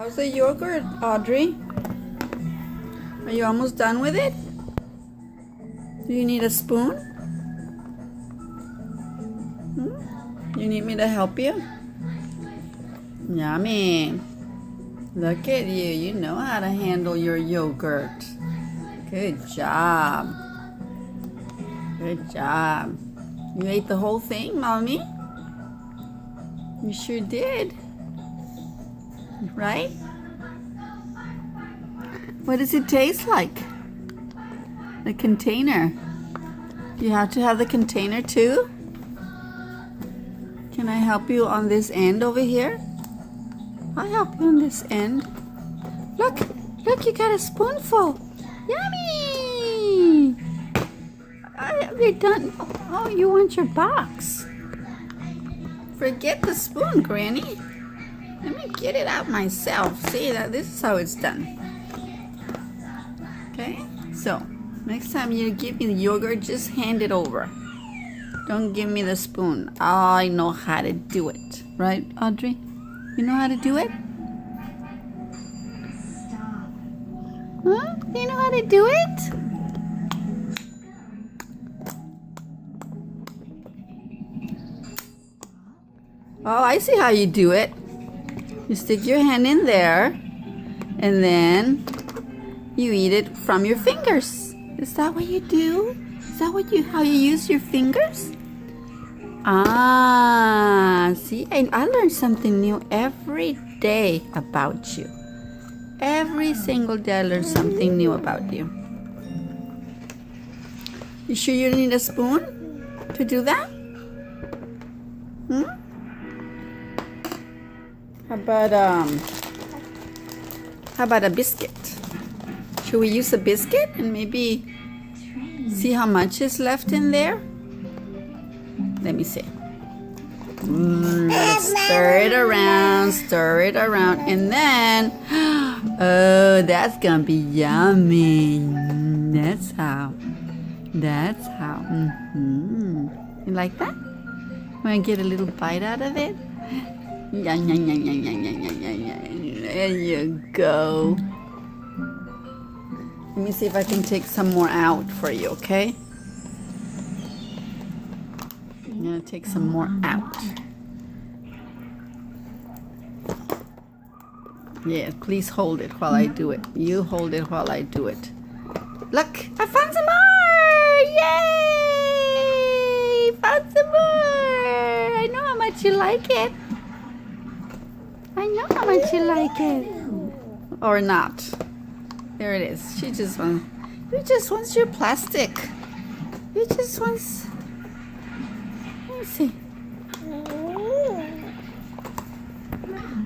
How's the yogurt, Audrey? Are you almost done with it? Do you need a spoon? You need me to help you? Yummy. Look at you. You know how to handle your yogurt. Good job. Good job. You ate the whole thing, Mommy? You sure did. Right? What does it taste like? The container. You have to have the container too? Can I help you on this end over here? I'll help you on this end. Look, you got a spoonful. Yummy! Are you done? Oh, you want your box. Forget the spoon, Granny. Let me get it out myself. See, this is how it's done. Okay, so next time you give me the yogurt, just hand it over. Don't give me the spoon. I know how to do it. Right, Audrey? You know how to do it? Huh? Do you know how to do it? Oh, I see how you do it. You stick your hand in there, and then you eat it from your fingers. Is that what you do? Is that how you use your fingers? Ah, see, I learn something new every day about you. Every single day I learn something new about you. You sure you need a spoon to do that? How about a biscuit? Should we use a biscuit and maybe see how much is left in there? Let me see. Let's stir it around, and then, oh, that's gonna be yummy. That's how. You like that? Wanna get a little bite out of it? Yeah. There you go. Let me see if I can take some more out for you, okay? I'm gonna take some more out. Yeah, please hold it while I do it. You hold it while I do it. Look, I found some more! Yay! Found some more! I know how much you like it. I know how much you like it. Or not. There it is. You just wants your plastic. You just wants... Let me see.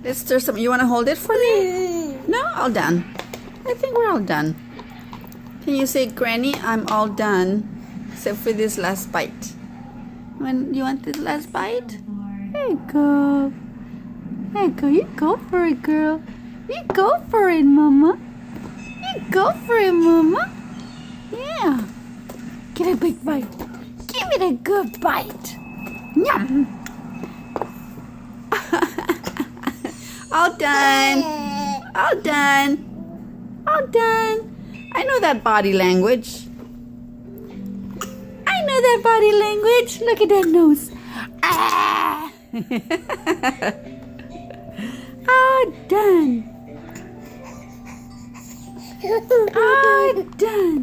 Let's stir some. You want to hold it for me? No, all done. I think we're all done. Can you say, Granny, I'm all done, except for this last bite? When you want this last bite? There you go. There you go. You go for it, girl. You go for it, Mama. You go for it, Mama. Yeah. Get a big bite. Give it a good bite. Yum. All done. All done. All done. I know that body language. I know that body language. Look at that nose. Ah. All done. All done.